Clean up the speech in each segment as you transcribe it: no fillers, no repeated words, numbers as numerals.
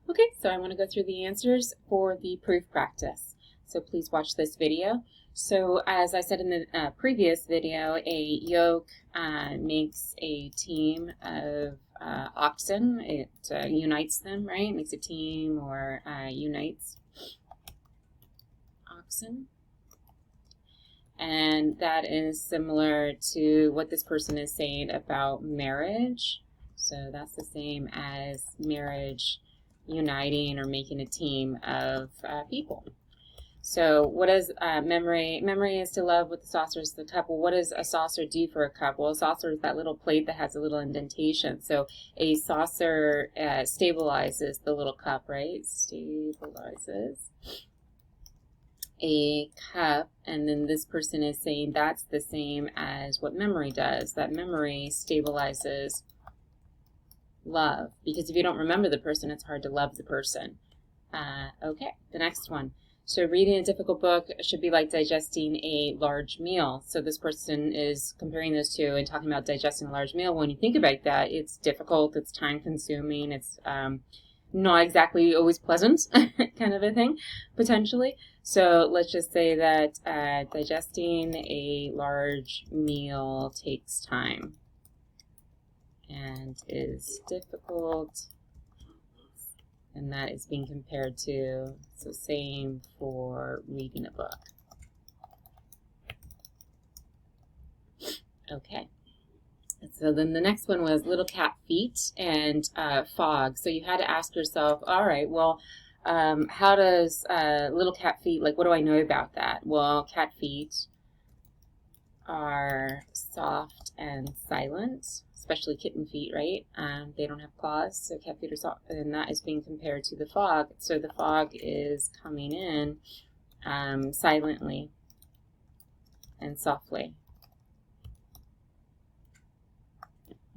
Okay, so I want to go through the answers for the proof practice. So please watch this video. So as I said in the previous video, a yoke makes a team of oxen. It unites them, right? Makes a team or unites oxen. And that is similar to what this person is saying about marriage. So that's the same as marriage uniting or making a team of people. So what is memory? Memory is to love with the saucer is the cup. Well, what does a saucer do for a cup? Well, a saucer is that little plate that has a little indentation. So a saucer stabilizes the little cup, right? Stabilizes a cup, and then this person is saying that's the same as what memory does. That memory stabilizes love, because if you don't remember the person, it's hard to love the person. Okay, the next one. So reading a difficult book should be like digesting a large meal. So this person is comparing those two and talking about digesting a large meal. When you think about that, it's difficult, it's time-consuming, it's not exactly always pleasant kind of a thing, potentially. So let's just say that digesting a large meal takes time and is difficult, and that is being compared to, so same for reading a book. Okay. So then the next one was little cat feet and fog. So you had to ask yourself, all right, well, how does little cat feet, like what do I know about that? Well, cat feet are soft and silent, especially kitten feet, right? They don't have claws, so cat feet are soft, and that is being compared to the fog. So the fog is coming in silently and softly.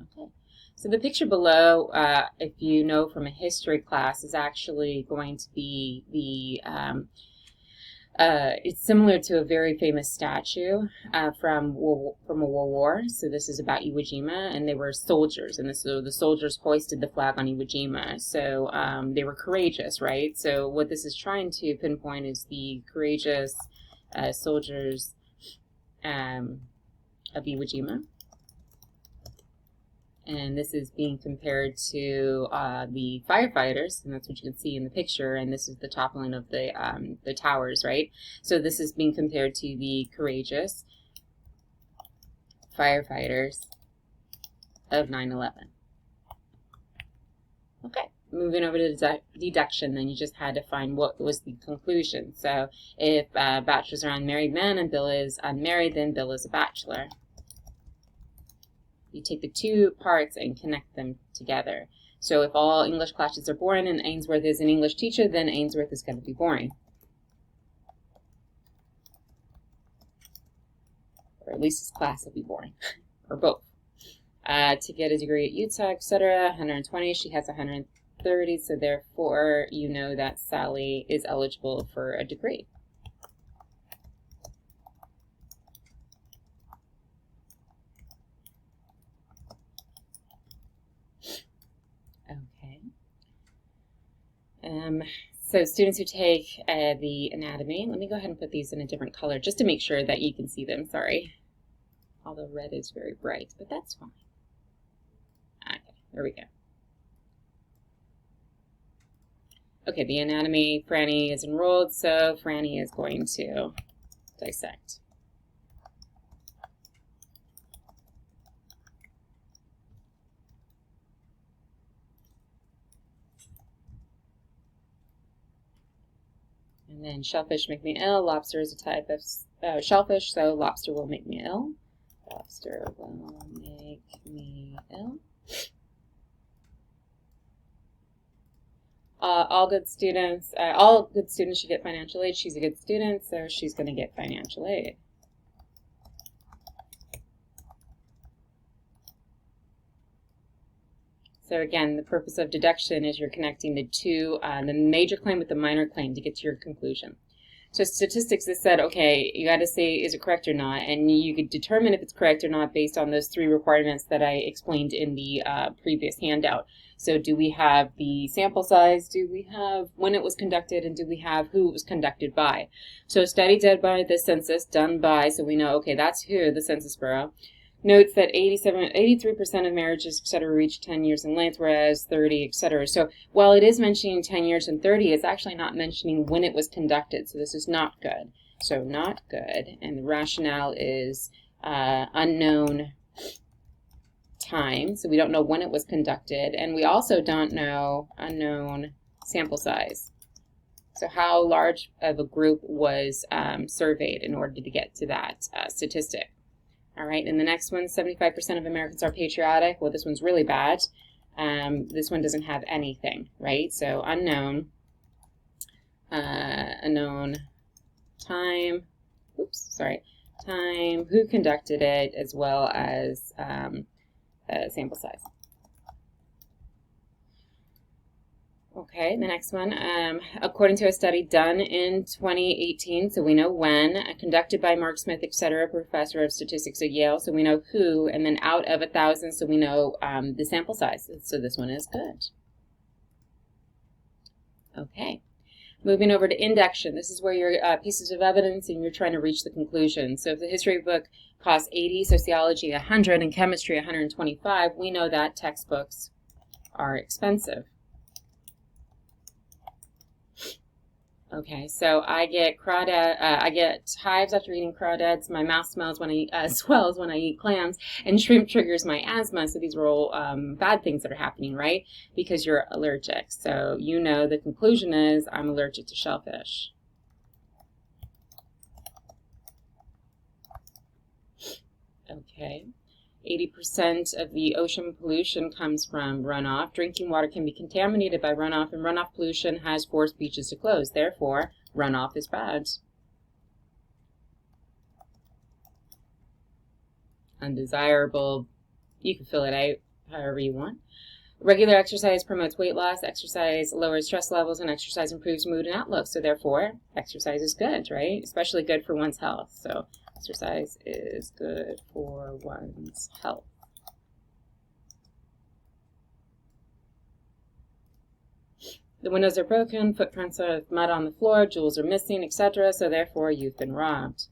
Okay. So the picture below, if you know from a history class, is actually going to be the it's similar to a very famous statue from a World War. So this is about Iwo Jima, and they were soldiers, and so the soldiers hoisted the flag on Iwo Jima. So they were courageous, right? So what this is trying to pinpoint is the courageous soldiers of Iwo Jima. And this is being compared to the firefighters, and that's what you can see in the picture, and this is the toppling of the towers, right? So this is being compared to the courageous firefighters of 9/11. Okay, moving over to deduction, then you just had to find what was the conclusion. So if bachelors are unmarried men and Bill is unmarried, then Bill is a bachelor. You take the two parts and connect them together. So if all English classes are boring and Ainsworth is an English teacher, then Ainsworth is going to be boring. Or at least his class will be boring. Or both. To get a degree at Utah, etc., 120. She has 130, so therefore you know that Sally is eligible for a degree. So students who take the anatomy, let me go ahead and put these in a different color just to make sure that you can see them, sorry. Although red is very bright, but that's fine. Okay, there we go. Okay, the anatomy, Franny is enrolled, so Franny is going to dissect. And then shellfish make me ill. Lobster is a type of shellfish, so lobster will make me ill. Lobster will make me ill. All good students should get financial aid. She's a good student, so she's going to get financial aid. So again, the purpose of deduction is you're connecting the two, the major claim with the minor claim to get to your conclusion. So statistics has said, okay, you got to say, is it correct or not? And you could determine if it's correct or not based on those 3 requirements that I explained in the previous handout. So do we have the sample size? Do we have when it was conducted? And do we have who it was conducted by? So a study done by the census, done by, so we know, okay, that's who, the Census Bureau, notes that 83% of marriages, et cetera, reach 10 years in length, whereas 30, et cetera. So while it is mentioning 10 years and 30, it's actually not mentioning when it was conducted. So this is not good. So not good. And the rationale is unknown time. So we don't know when it was conducted. And we also don't know unknown sample size. So how large of a group was surveyed in order to get to that statistic. All right, and the next one, 75% of Americans are patriotic. Well, this one's really bad. This one doesn't have anything, right? So unknown, unknown time, time, who conducted it, as well as sample size. Okay, the next one, according to a study done in 2018, so we know when, conducted by Mark Smith, etc., professor of statistics at Yale, so we know who, and then out of 1,000, so we know the sample size. So this one is good. Okay, moving over to induction. This is where your pieces of evidence and you're trying to reach the conclusion. So if the history book costs 80, sociology 100, and chemistry 125, we know that textbooks are expensive. Okay, so I get I get hives after eating crawdads. My mouth swells when I eat clams, and shrimp triggers my asthma. So these are all bad things that are happening, right? Because you're allergic. So you know the conclusion is I'm allergic to shellfish. Okay. 80% of the ocean pollution comes from runoff. Drinking water can be contaminated by runoff, and runoff pollution has forced beaches to close. Therefore, runoff is bad. Undesirable. You can fill it out however you want. Regular exercise promotes weight loss. Exercise lowers stress levels, and exercise improves mood and outlook. So therefore, exercise is good, right? Especially good for one's health. So exercise is good for one's health. The windows are broken, footprints of mud on the floor, jewels are missing, etc. So therefore, you've been robbed.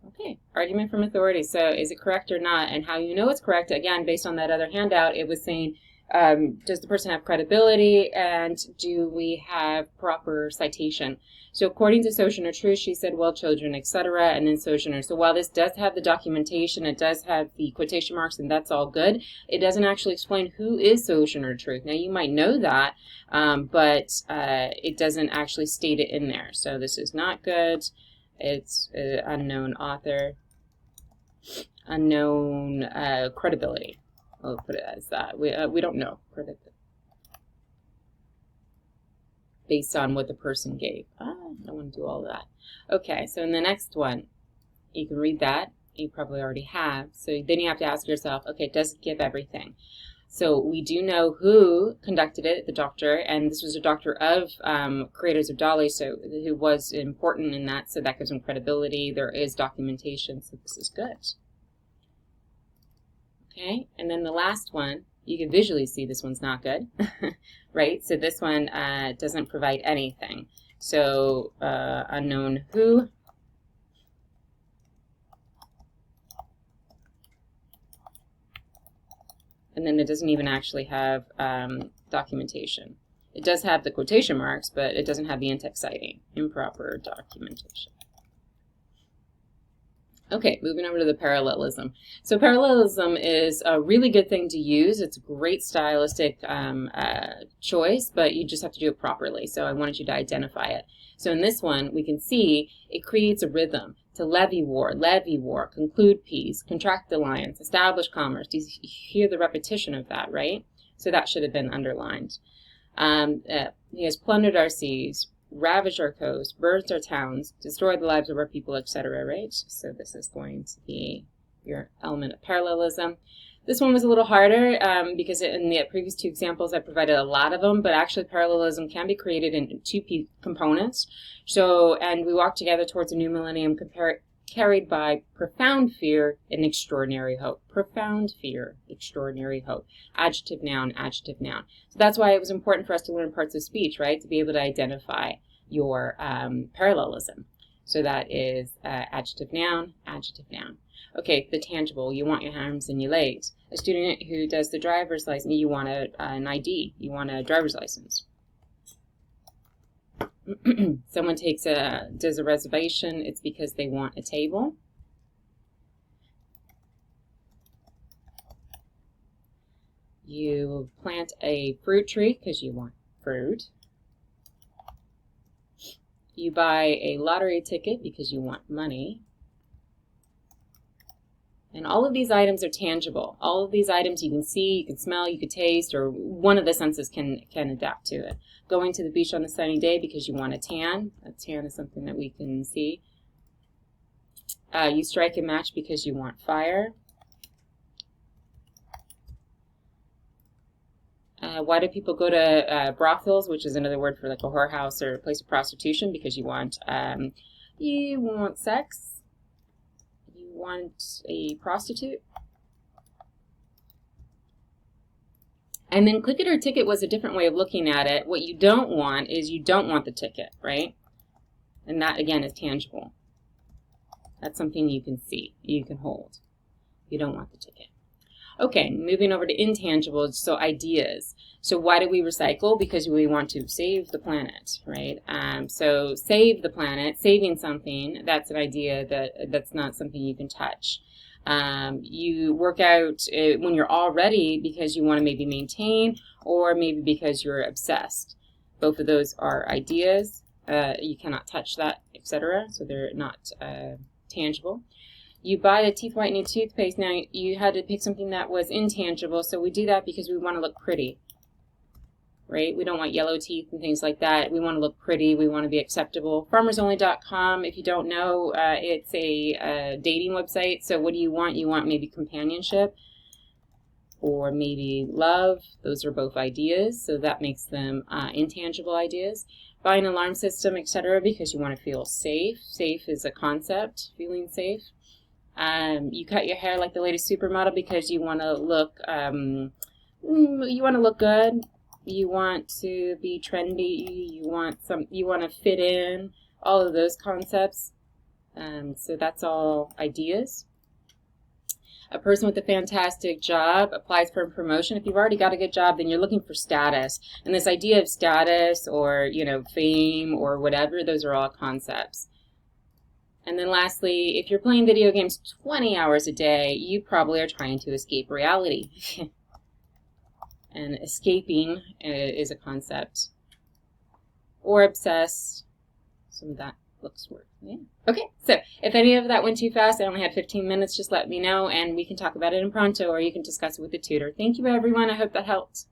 Okay, argument from authority. So is it correct or not? And how you know it's correct, again, based on that other handout, it was saying, does the person have credibility, and do we have proper citation? So according to Sojourner Truth, she said, well, children, etc., and then Sojourner. So while this does have the documentation, it does have the quotation marks, and that's all good, it doesn't actually explain who is Sojourner Truth. Now, you might know that, but it doesn't actually state it in there. So this is not good. It's unknown author, unknown credibility. I'll put it as that. We don't know credibility based on what the person gave. I don't want to do all of that. Okay, so in the next one, you can read that. You probably already have. So then you have to ask yourself, okay, does it give everything? So we do know who conducted it, the doctor, and this was a doctor of creators of Dolly, so who was important in that, so that gives him credibility. There is documentation, so this is good. Okay, and then the last one, you can visually see this one's not good, right? So this one doesn't provide anything. So unknown who. And then it doesn't even actually have documentation. It does have the quotation marks, but it doesn't have the in-text citing. Improper documentation. Okay, moving over to the parallelism. So parallelism is a really good thing to use. It's a great stylistic choice, but you just have to do it properly. So I wanted you to identify it. So in this one, we can see it creates a rhythm to levy war, conclude peace, contract alliance, establish commerce. You hear the repetition of that, right? So that should have been underlined. He has plundered our seas, ravaged our coast, burned our towns, destroyed the lives of our people, etc., right? So this is going to be your element of parallelism. This one was a little harder because in the previous two examples I provided a lot of them, but actually parallelism can be created in two components. So, and we walk together towards a new millennium carried by profound fear and extraordinary hope. Profound fear, extraordinary hope. Adjective, noun, adjective, noun. So that's why it was important for us to learn parts of speech, right? To be able to identify your parallelism. So that is adjective, noun, adjective, noun. Okay, the tangible, you want your arms and your legs. A student who does the driver's license, you want an ID, you want a driver's license. Someone does a reservation, it's because they want a table. You plant a fruit tree because you want fruit. You buy a lottery ticket because you want money. And all of these items are tangible. All of these items you can see, you can smell, you can taste, or one of the senses can adapt to it. Going to the beach on a sunny day because you want a tan. A tan is something that we can see. You strike a match because you want fire. Why do people go to brothels, which is another word for like a whorehouse or a place of prostitution? Because you want sex. You want a prostitute. And then click it or ticket was a different way of looking at it. What you don't want is you don't want the ticket, right? And that, again, is tangible. That's something you can see, you can hold. You don't want the ticket. Okay, moving over to intangibles, so ideas. So why do we recycle? Because we want to save the planet, right? So save the planet, saving something, that's an idea that's not something you can touch. You work out when you're all ready because you want to maybe maintain or maybe because you're obsessed. Both of those are ideas. You cannot touch that, etc. So they're not tangible. You buy the teeth whitening toothpaste. Now you had to pick something that was intangible. So we do that because we want to look pretty, right? We don't want yellow teeth and things like that. We want to look pretty. We want to be acceptable. FarmersOnly.com, if you don't know, it's a dating website. So what do you want? You want maybe companionship or maybe love. Those are both ideas. So that makes them intangible ideas. Buy an alarm system, etc., because you want to feel safe. Safe is a concept, feeling safe. You cut your hair like the latest supermodel because you want to look good. You want to be trendy. You want to fit in. All of those concepts. So that's all ideas. A person with a fantastic job applies for a promotion. If you've already got a good job, then you're looking for status. And this idea of status or, fame or whatever, those are all concepts. And then lastly, if you're playing video games 20 hours a day, you probably are trying to escape reality. And escaping is a concept. Or obsessed. Some of that looks work. Yeah. Okay, so if any of that went too fast, I only had 15 minutes, just let me know and we can talk about it in pronto or you can discuss it with the tutor. Thank you, everyone. I hope that helped.